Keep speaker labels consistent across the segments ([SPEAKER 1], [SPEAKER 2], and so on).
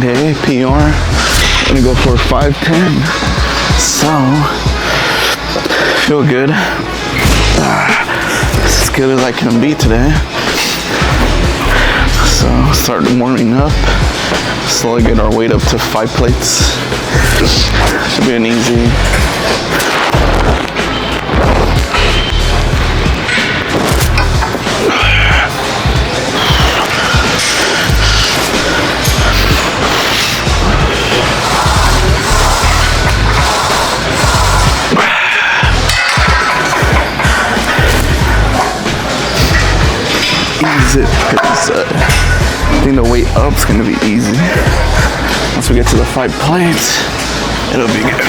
[SPEAKER 1] day, PR. I'm gonna go for 510. So, feel good. As good as I can be today. So, start warming up. Slowly get our weight up to 5 plates. Should be an easy. Ease it, because I think the weight up's gonna be easy. Once we get to the 5 plates, it'll be good.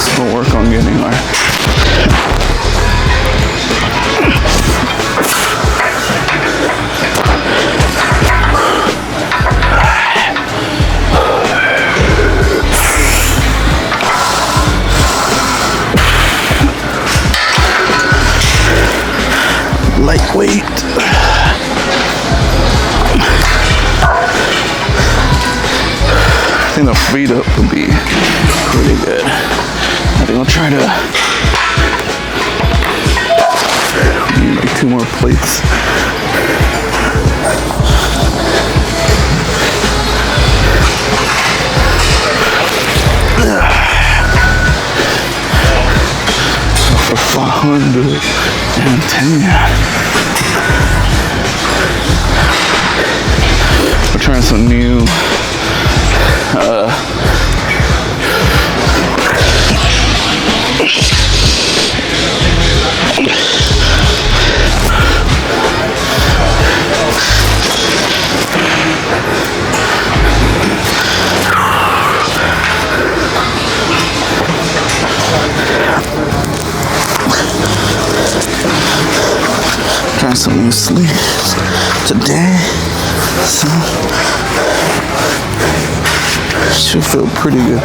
[SPEAKER 1] So we'll work on getting our lightweight. I think the feet up will be pretty good. I think I'll try to need like 2 more plates. For 510. We're trying some new some new sleeves today, so should feel pretty good.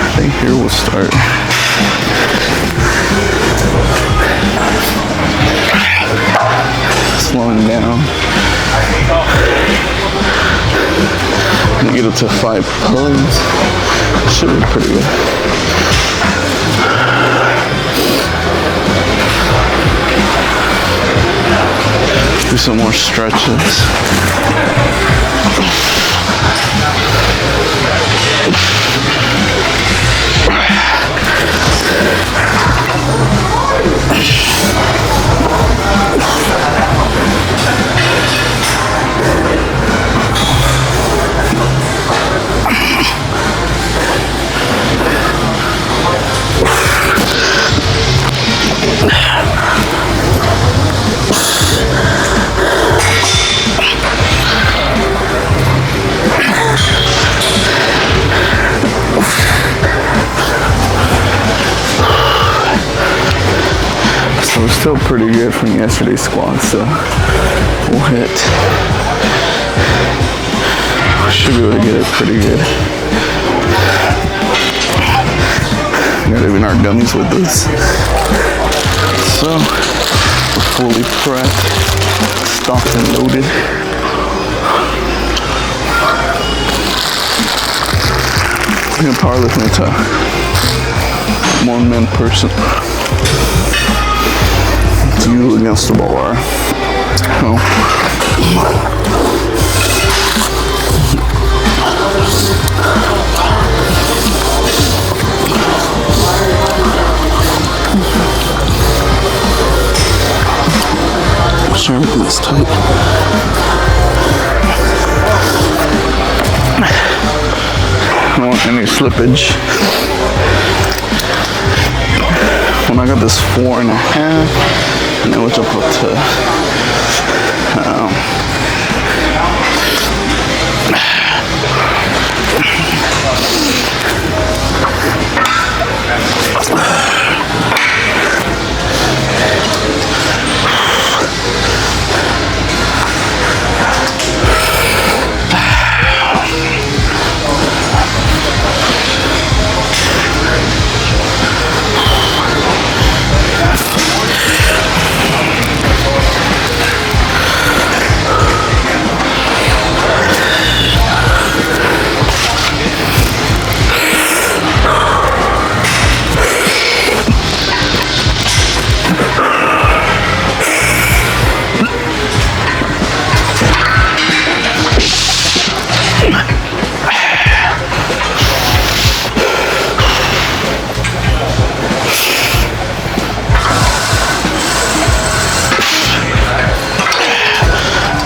[SPEAKER 1] I think here we'll start. Slowing down. Get it to 5 pulleys. Should be pretty good. Do some more stretches. So we're still pretty good from yesterday's squat, so we'll hit. We should be able to get it pretty good. Got even our dummies with us. So we're fully prepped, stocked and loaded. I'm gonna powerlift into 1-man person. It's you against the bar. Oh. Sure, everything's tight. I don't want any slippage. When I got this 4.5, and then we'll jump up to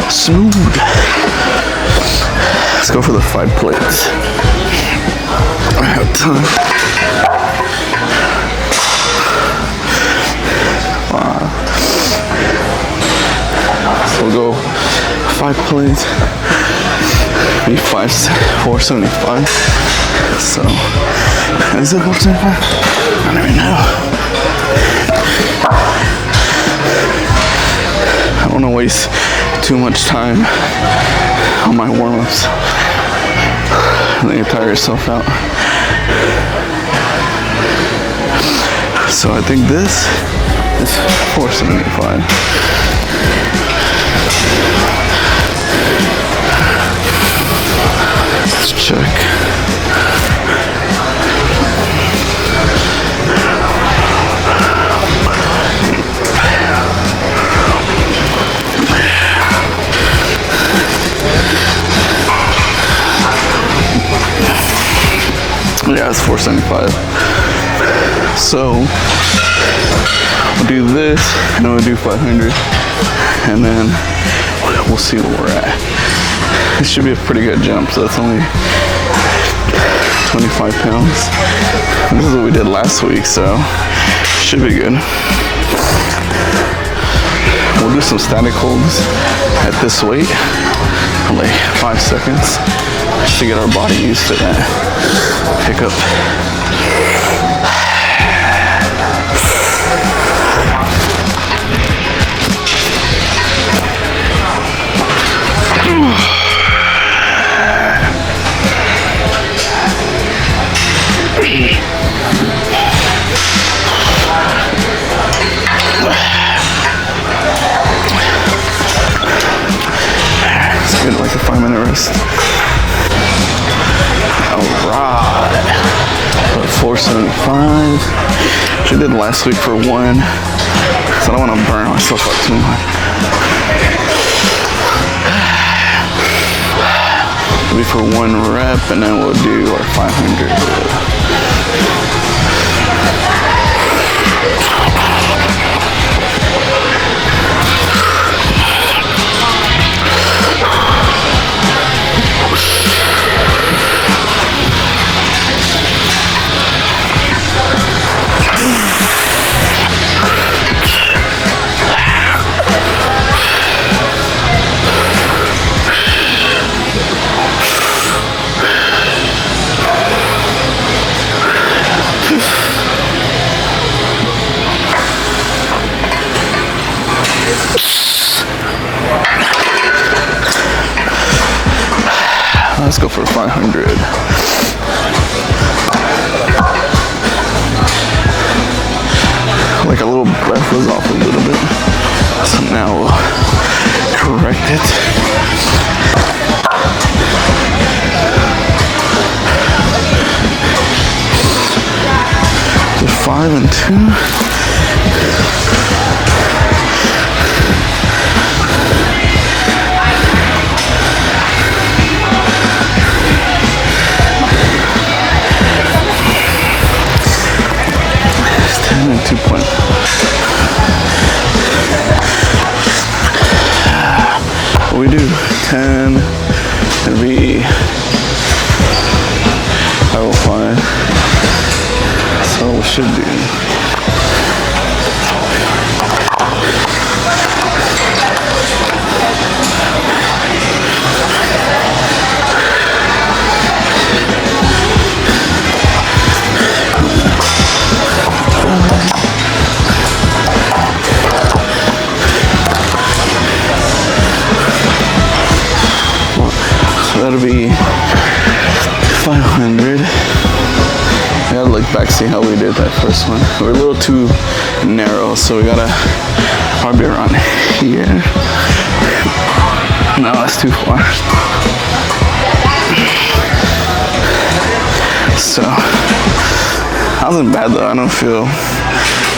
[SPEAKER 1] smooth. Let's go for the 5 plates. I have time. 5. So we'll go 5 plates. Be 475. So is it 475? I don't even know. I don't want to waste too much time on my warm-ups. Then you tire yourself out. So I think this is 475. Let's check. Yeah, it's 475. So we'll do this, and then we'll do 500, and then we'll see where we're at. It should be a pretty good jump. So that's only 25 pounds. This is what we did last week, so should be good. We'll do some static holds at this weight for like 5 seconds to get our body used to that pickup. It's good, like a 5-minute rest. Alright. 475. Which I did last week for 1. So I don't want to burn myself out too much. Maybe for 1 rep, and then we'll do our 500. Let's go for 500. Like a little breath was off a little bit. So now we'll correct it. So 5 and 2. And 2 point. What we do? 10 and be 175. So we should do. So that'll be 500. I gotta look back, see how we did that first one. We're a little too narrow, so we gotta probably around here. No, that's too far. So, that wasn't bad though. I don't feel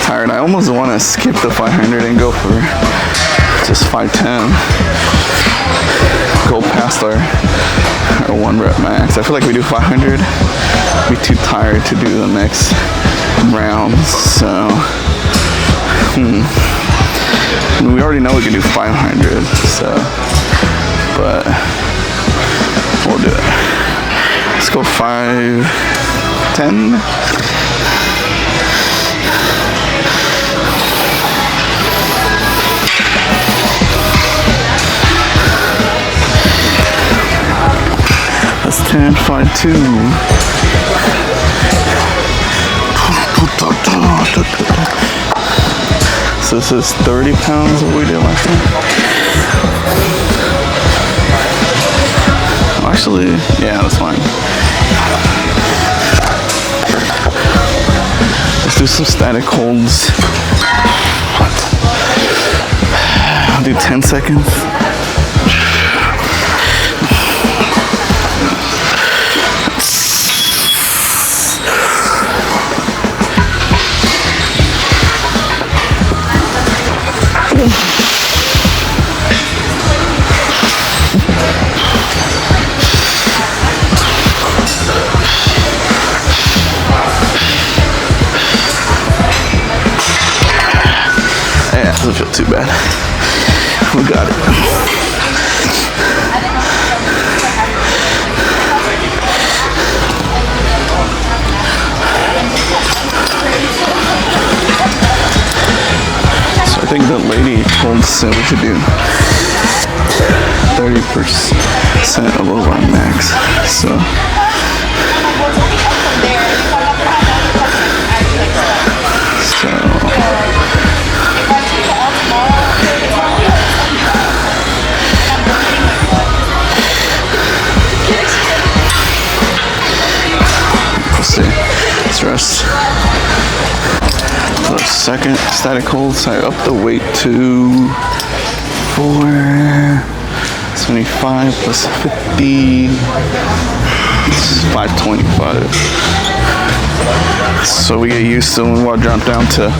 [SPEAKER 1] tired. I almost want to skip the 500 and go for just 510. Go past our 1 rep max. I feel like we do 500, be too tired to do the next rounds. So, I mean, we already know we can do 500. So, but we'll do it. Let's go 510. That's 10, 5, 2. So this is 30 pounds what we did last time. Actually, yeah, that's fine. Let's do some static holds. I'll do 10 seconds. Yeah, doesn't feel too bad. We got it. So I think the lady told us we should do 30% above our max. So let's see. Let's rest. So second static hold. So I up the weight to 475 plus 50. It's 525. So we get used to when we'll jump down to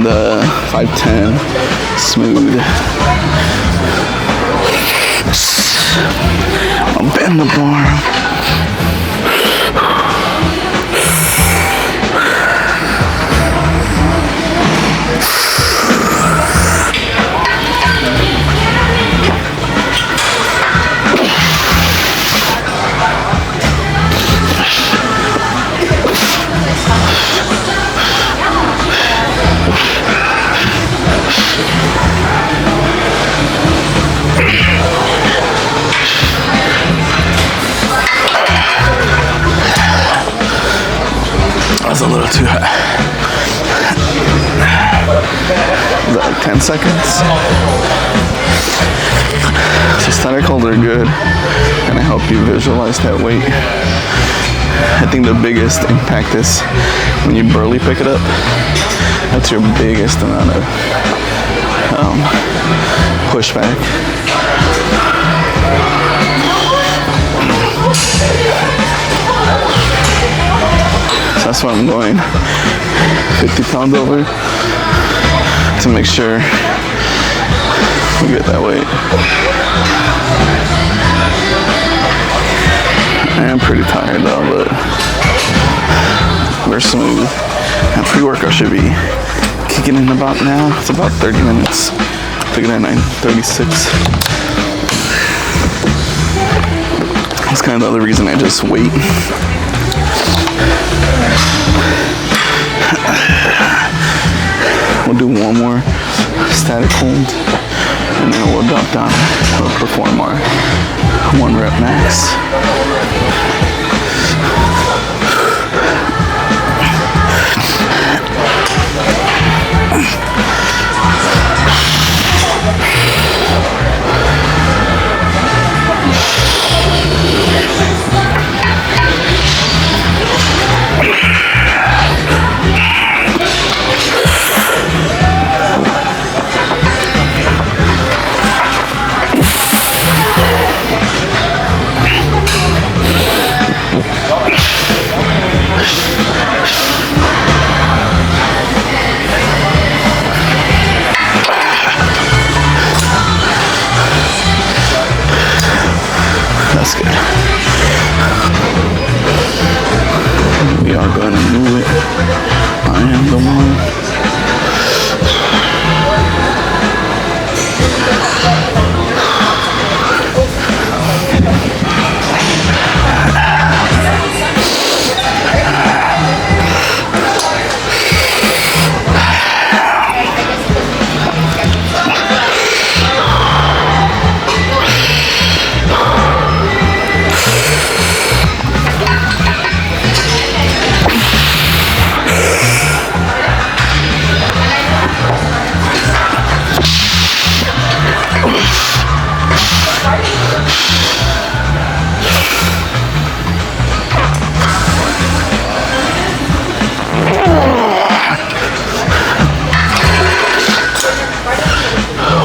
[SPEAKER 1] the 510 smooth. I'll bend the bar. That's a little too high. Is that like 10 seconds? So static holds are good, and I help you visualize that weight. I think the biggest impact is when you burly pick it up. That's your biggest amount of pushback. So that's why I'm going 50 pounds over to make sure we get that weight. I am pretty tired though, but we're smooth. And pre-workout should be kicking in about now. It's about 30 minutes. Took it at 9:36. That's kind of the other reason I just wait. We'll do one more static hold, and then we'll drop down and perform our 1 rep max. That's good. We are going to do it. I am the one.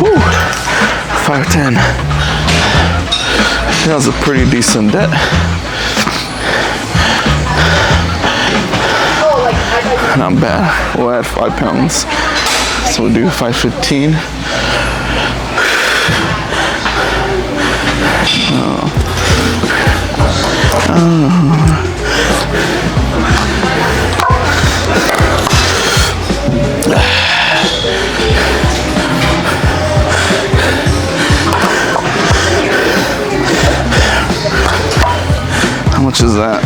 [SPEAKER 1] Whew, 510. That was a pretty decent debt. Not bad. We'll add 5 pounds. So we'll do 515. How much is that?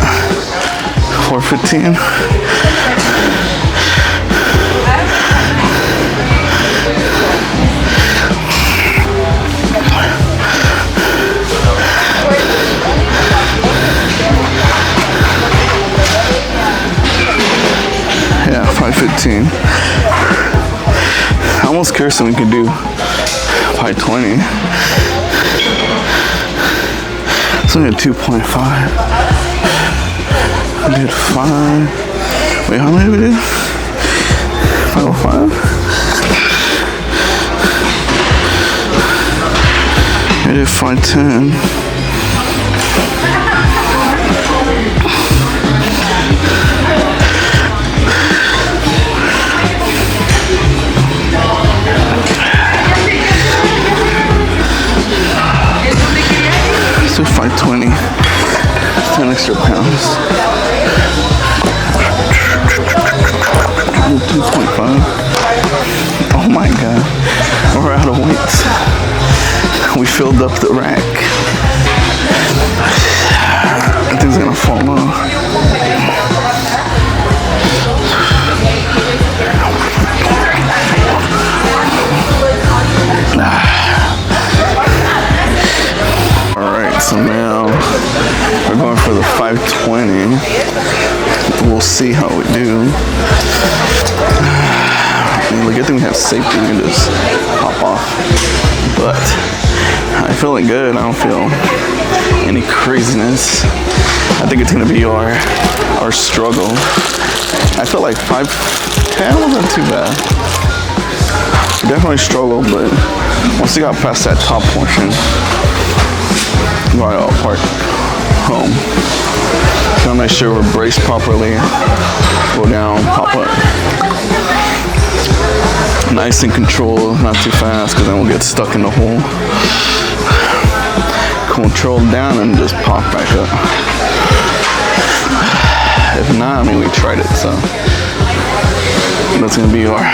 [SPEAKER 1] 415? Yeah, 515. I'm almost curious if we could do 520. It's only a 2.5. We did 5. Wait, how many did we do? 505? We did 510. Let's do 520. 10 extra pounds. 2.5. Oh my god. We're out of weights. We filled up the rack. That thing's gonna fall off. Alright, so now we're going for the 520. We'll see how we do. The good thing we have safety, we can just hop off. But I'm feeling good. I don't feel any craziness. I think it's gonna be our struggle. I feel like 510 wasn't too bad. We definitely struggled, but once we got past that top portion, right apart home. Gotta make sure we're braced properly. Go down, pop up. Nice and controlled, not too fast, because then we'll get stuck in the hole. Control down and just pop back up. If not, I mean, we tried it, so that's gonna be our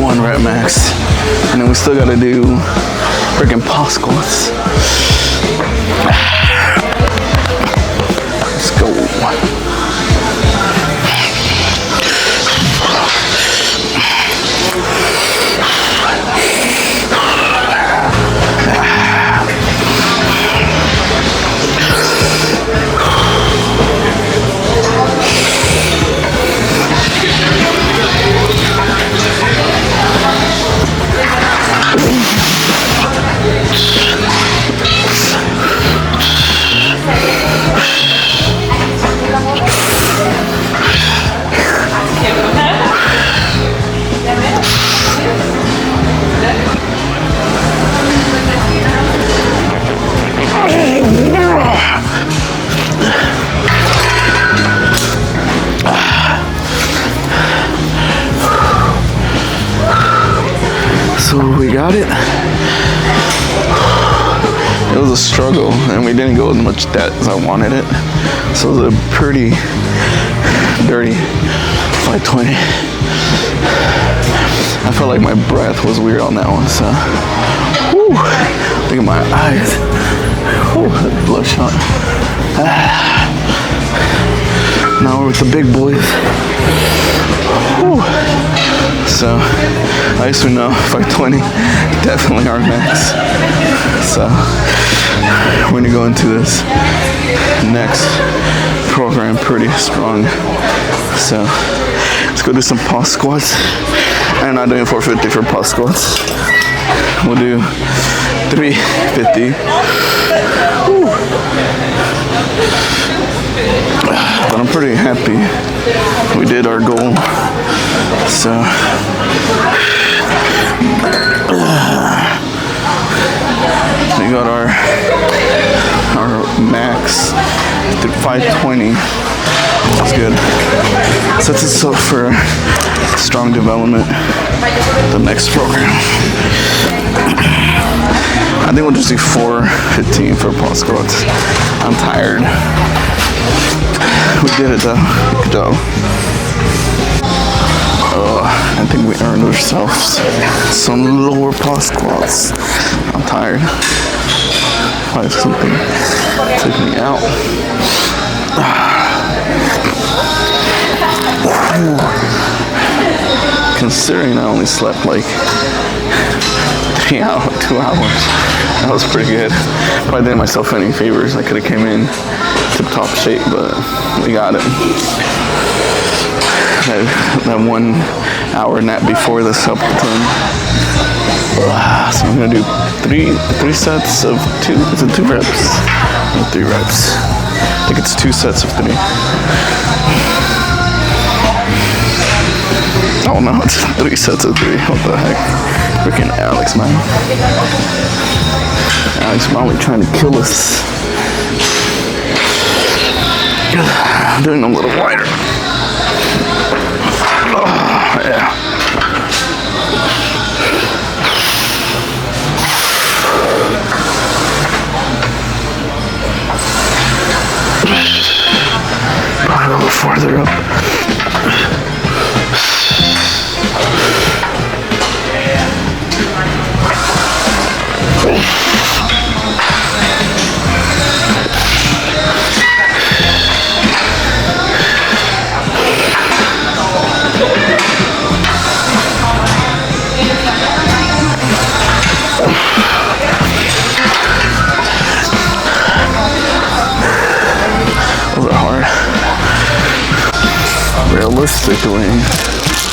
[SPEAKER 1] 1 rep max. And then we still gotta do freaking pause squats. got it. It was a struggle, and we didn't go as much depth as I wanted it. So it was a pretty dirty 520. I felt like my breath was weird on that one, so. Whew, look at my eyes. Whew, bloodshot. Now we're with the big boys. Whew. So, I used to know 520, definitely our max. So, we're gonna go into this next program pretty strong. So, let's go do some pause squats. I'm not doing 450 for pause squats. We'll do 350. Woo. But I'm pretty happy we did our goal. So we got our max 520. That's good. Sets us up for strong development. The next program. I think we'll just do 415 for pause squats. I'm tired. We did it though. Good job. I think we earned ourselves some lower pause squats. I'm tired. Probably something took me out. Considering I only slept like 2 hours, that was pretty good. Probably did myself any favors. I could have came in tip-top shape, but we got it. That 1 hour nap before this helped a ton. So I'm gonna do three sets of 2. Is it 2 reps? No, 3 reps. I think it's 2 sets of 3. Oh no, it's 3 sets of 3. What the heck? Freaking Alex, man. Alex probably trying to kill us. I'm doing them a little wider. Oh, yeah. Probably a little farther up. Realistically,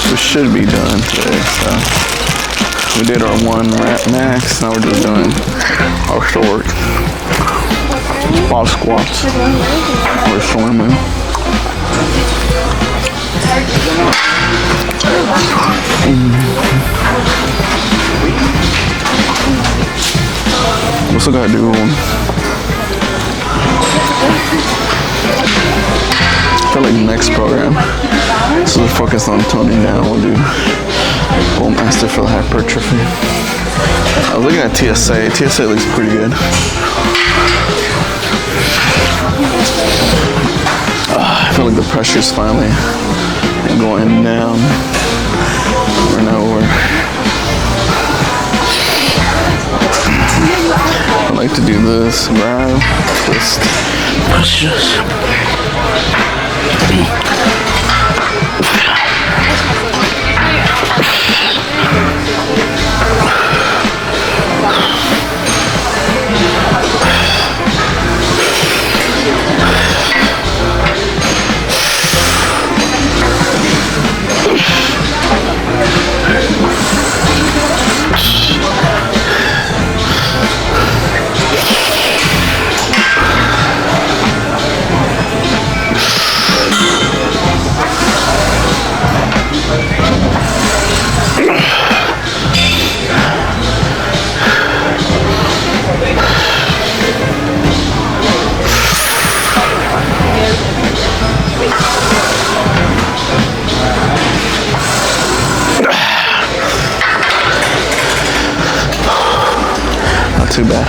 [SPEAKER 1] we should be done today. So we did our 1 rep max. Now we're just doing our short pause squats. We're swimming. We still gotta do I feel like next program, so we're focused on toning down. We'll do bone master for the hypertrophy. I was looking at TSA. TSA looks pretty good. I feel like the pressure's finally going down. We're now over. I like to do this, grab, twist, push. too bad.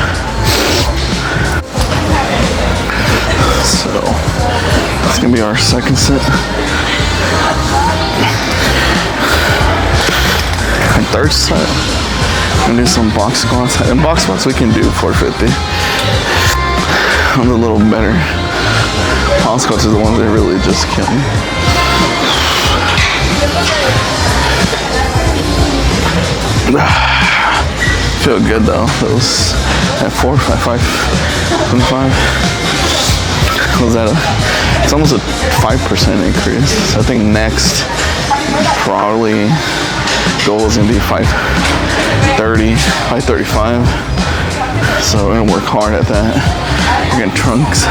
[SPEAKER 1] So that's gonna be our second set. And third set, I'm gonna do some box squats. And box squats we can do 450. I'm a little better. Pause squats are the ones that really just kill me. Feel good though. Those at 4, 5, 5, 25. Was that it's almost a 5% increase. So I think next probably goal is gonna be 530, 535. So we're gonna work hard at that. We're getting trunks.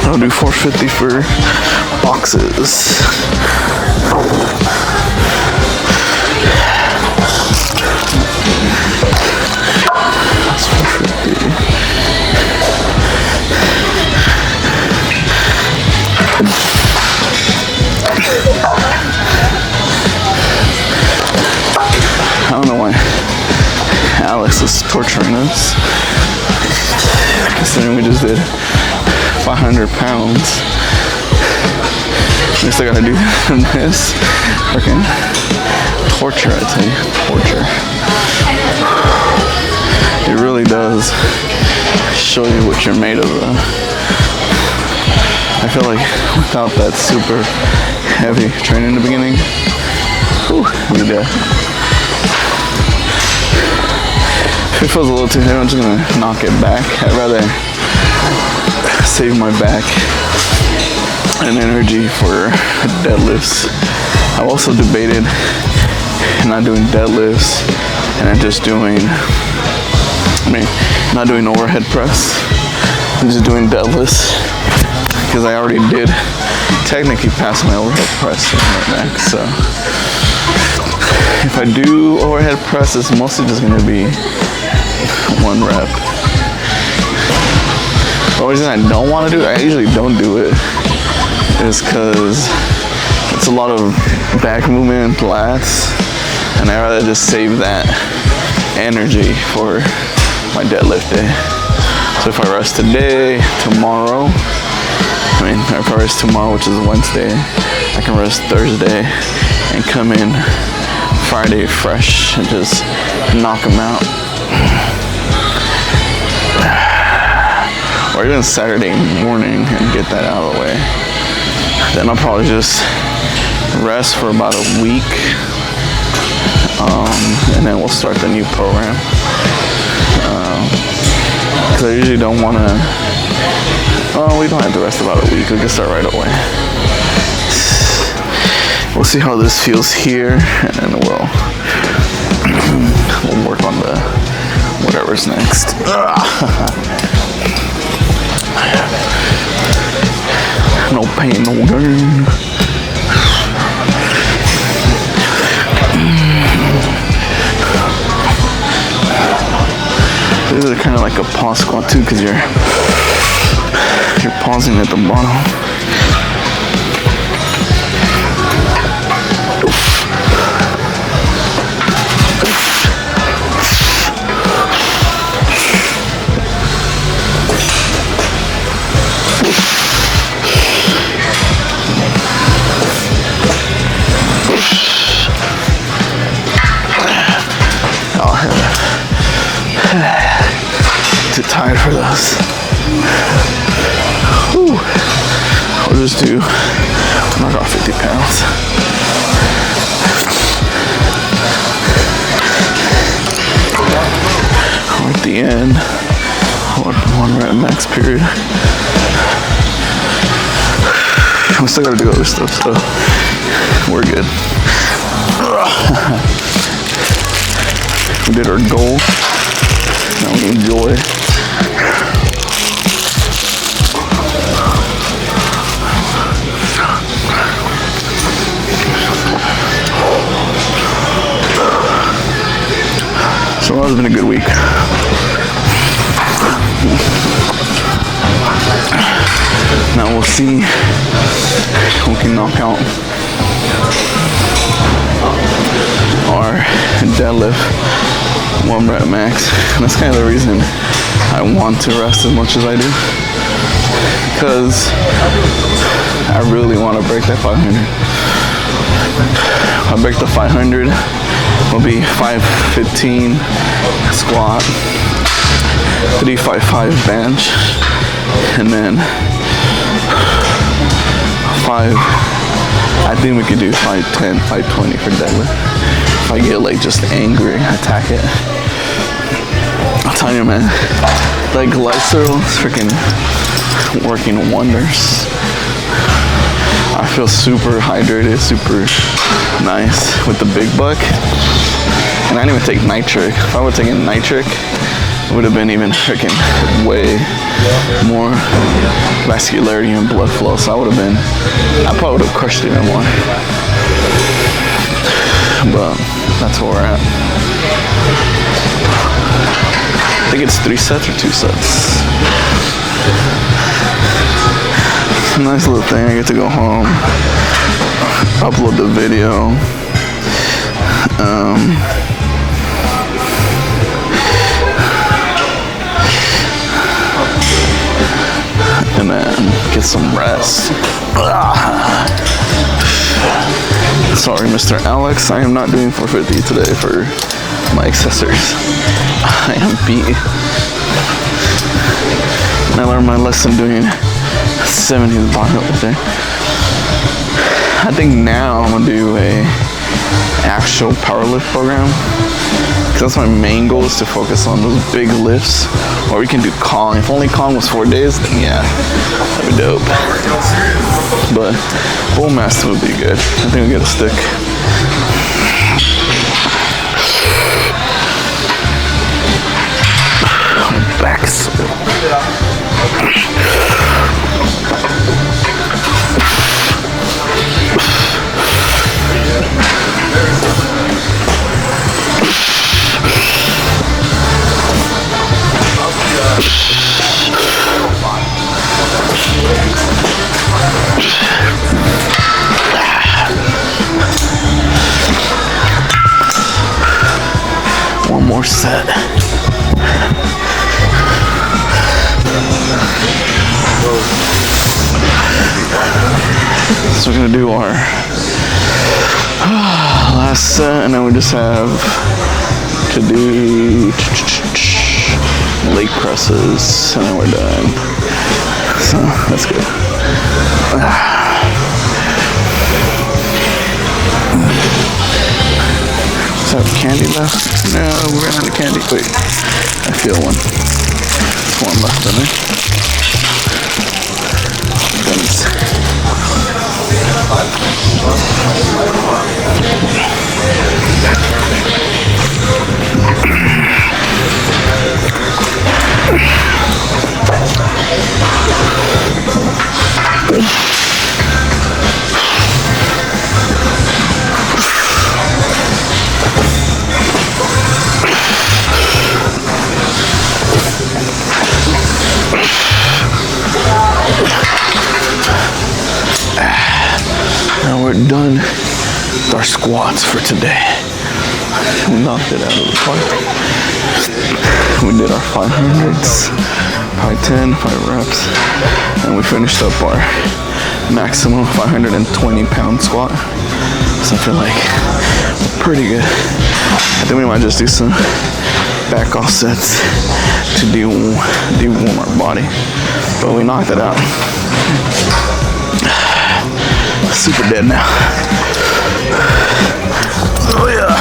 [SPEAKER 1] I'll do 450 for boxes. That's 450. I don't know why Alex is torturing us, considering we just did 500 pounds. We still gotta do this. Freaking torture, I tell you. Torture. It really does show you what you're made of. I feel like without that super heavy training in the beginning, you'd be dead. If it feels a little too heavy, I'm just gonna knock it back. I'd rather save my back and energy for deadlifts. I've also debated not doing deadlifts and then just doing, not doing overhead press, and just doing deadlifts, because I already did technically pass my overhead press in my back. So if I do overhead press, it's mostly just gonna be 1 rep. The only reason I don't want to do it, I usually don't do it, is because it's a lot of back movement and lats, and I'd rather just save that energy for my deadlift day. So if I rest today, tomorrow, if I rest tomorrow, which is Wednesday, I can rest Thursday and come in Friday fresh and just knock them out. Or even Saturday morning and get that out of the way. Then I'll probably just rest for about a week, and then we'll start the new program. Because I usually don't want to. We don't have to rest about a week. We can start right away. We'll see how this feels here, and then we'll work on the whatever's next. No pain, no gain. These are kind of like a pause squat too, because you're pausing at the bottom. Too tired for those. Whew. we'll just do, knock off 50 pounds. At the end, one rep max period. We still gotta do other stuff, so we're good. We did our goal. Now we enjoy. So that has been a good week. Now we'll see who can knock out our deadlift 1 rep max. And that's kind of the reason I want to rest as much as I do, because I really want to break that 500. If I break the 500, it'll be 515 squat, 355 bench, and then 5, I think we could do 510, 520 for deadlift. If I get like just angry, attack it. I'll tell you, man, like glycerol is freaking working wonders. I feel super hydrated, super nice with the big buck. And I didn't even take nitric. If I would have taken nitric, it would have been even freaking way more vascularity and blood flow. So I probably would have crushed it even more. But that's where we're at. I think it's 3 sets or 2 sets. Nice little thing. I get to go home, upload the video. And then get some rest. Sorry, Mr. Alex, I am not doing 450 today for my accessories. I am beat. I learned my lesson doing 70s Powerlifter. I think now I'm gonna do a actual powerlift program, because that's my main goal, is to focus on those big lifts. Or we can do Kong. If only Kong was 4 days, then yeah, that'd be dope. But bull master would be good. I think we get a stick. My back is so one more set. So we're gonna do our last set, and then we just have to do leg presses, and then we're done. So that's good. Does that have candy left? No, we're gonna have the candy. Wait, I feel one. There's one left in there. Now we're done with our squats for today. We knocked it out of the park. We did our 500s, 510, 5 reps, and we finished up our maximum 520 pound squat. So I feel like we're pretty good. I think we might just do some back off sets to dewarm our body, but we knocked it out. super dead now. Oh yeah.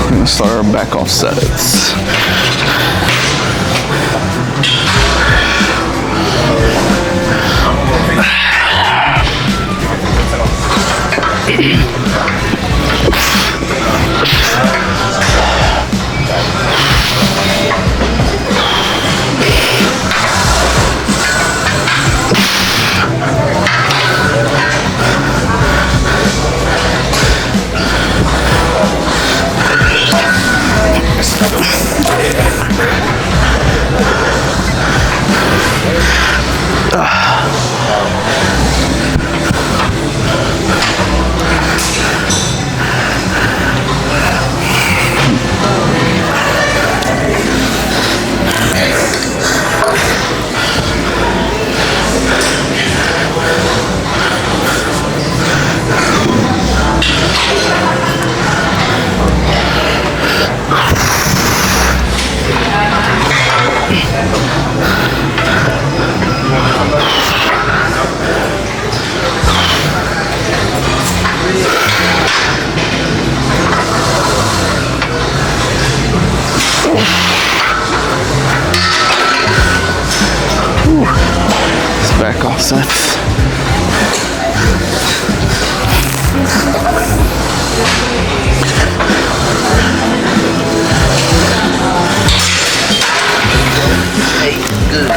[SPEAKER 1] We're gonna start our back off sets. Back off sets.
[SPEAKER 2] Hey, good.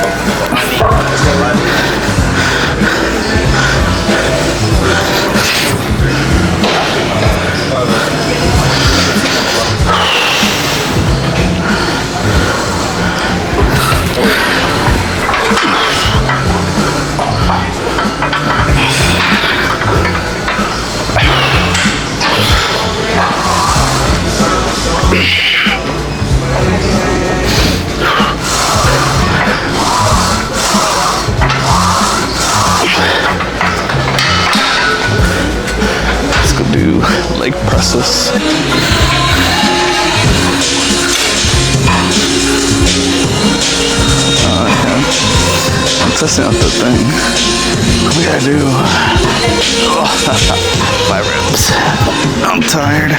[SPEAKER 1] Let's go do leg presses. Okay. I'm testing out the thing. We gotta do 5 reps. I'm tired.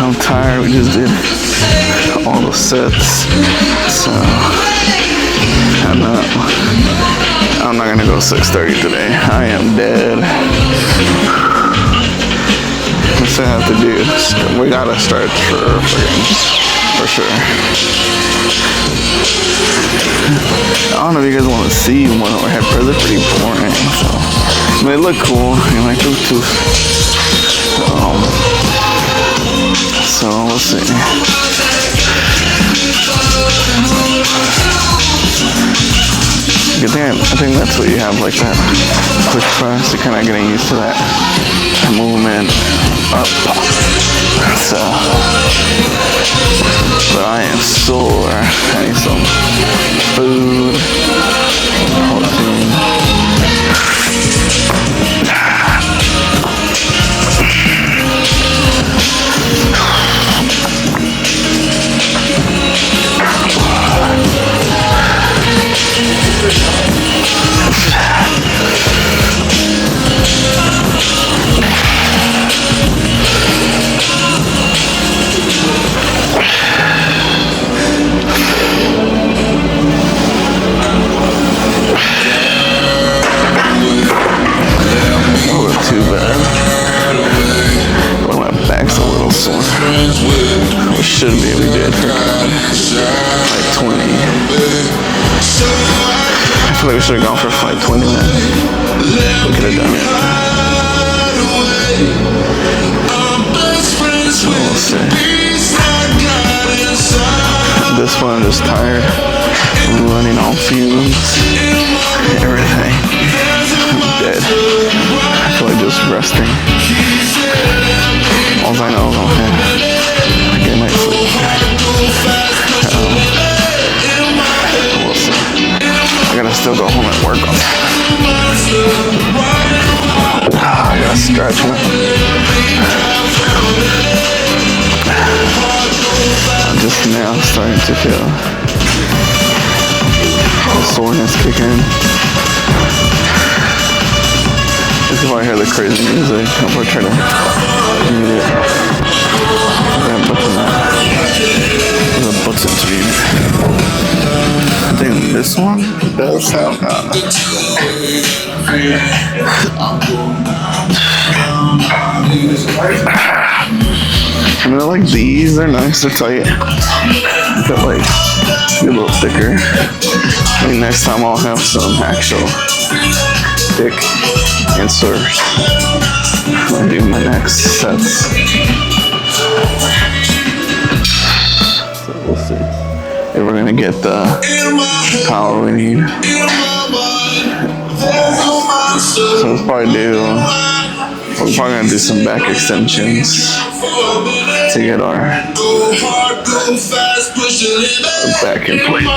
[SPEAKER 1] I'm tired. We just did all the sets, so I'm not gonna go 6:30 today. I am dead. What's I have to do? We gotta start for sure. I don't know if you guys want to see one of our head presses. They're pretty boring. So they look cool. You like them too. So let's see. Good damn, I think that's what you have, like that quick press. You're kind of getting used to that movement up. So, but I am sore. I need some food, protein. We should be, we did for like 20. I feel like we should have gone for like 20 minutes. We could have done it. So we'll see. This one I'm just tired. I'm running on fumes. gotta still go home and work on it. I gotta stretch, man. I'm just now starting to feel the soreness kick in. This is why I hear the crazy music. I'm gonna try to mute it. There's a button to mute. I think this one does sound I mean, I like these, they're nice, they're tight. But like, a little thicker. Maybe next time I'll have some actual thick inserts when I do my next sets. So we'll see if we're gonna get the power we need. So we'll probably we're probably gonna do some back extensions to get our back in place.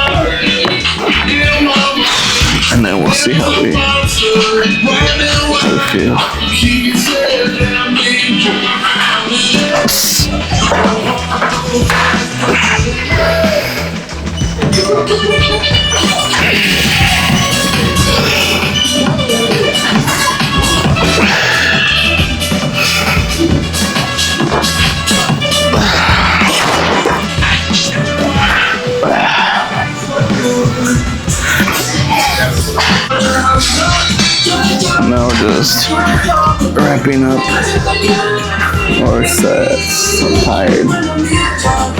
[SPEAKER 1] And then we'll see how we feel. Now we're just wrapping up our sets. I'm tired.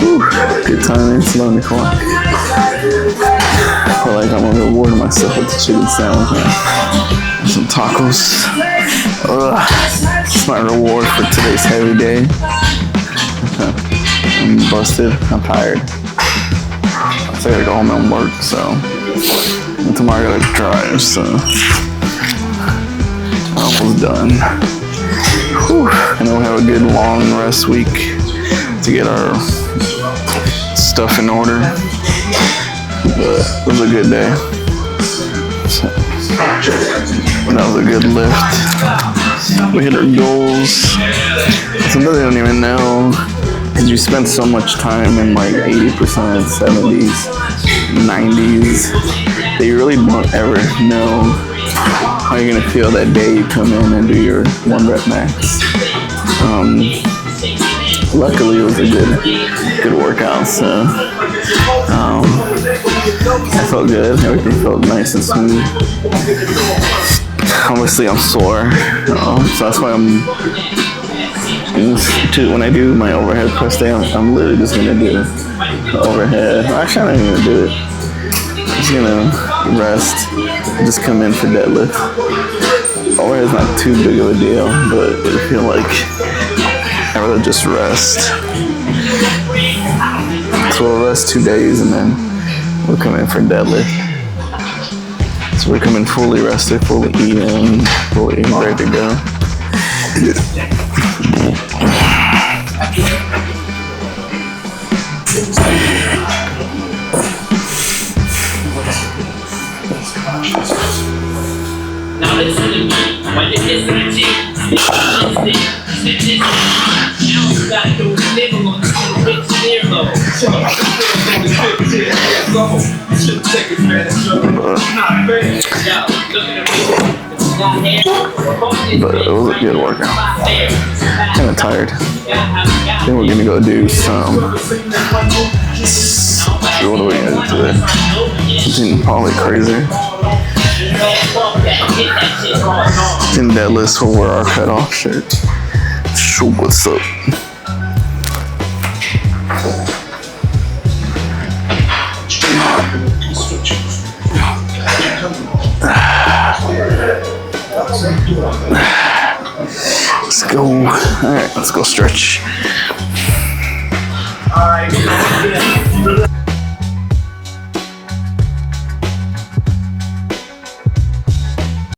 [SPEAKER 1] Whew, good timing. It's 11 o'clock. I feel like I'm gonna reward myself with the chicken sandwich, man. Some tacos. It's my reward for today's heavy day. I'm busted. I'm tired. So I gotta go home and work, so. And tomorrow I gotta drive, so. Almost done. Whew. And then we'll have a good long rest week to get our stuff in order. But it was a good day. So, that was a good lift. We hit our goals. Sometimes I don't even know, because you spend so much time in like 80%, 70s, 90s, that you really don't ever know how you're gonna feel that day you come in and do your 1 rep max. Luckily, it was a good workout, so I felt good. Everything felt nice and smooth. Obviously, I'm sore, so that's why when I do my overhead press day, I'm literally just gonna do overhead. Actually, I'm not even gonna do it. I'm just gonna rest. Just come in for deadlift. Overhead's not too big of a deal, but I feel like I'd rather just rest. So we'll rest 2 days and then we'll come in for deadlift. So we're coming fully rested, fully eating, fully ready to go.
[SPEAKER 3] Now listen to me, when you listen to me, now you gotta do the nigga on the rich zero.
[SPEAKER 1] But it was a good workout. Kind of tired. Then we're gonna go do some. What are we gonna do today? Something probably crazy. In that list, we'll wear our cutoff shirt. Show what's up. Let's go. All right, let's go stretch.
[SPEAKER 3] All right.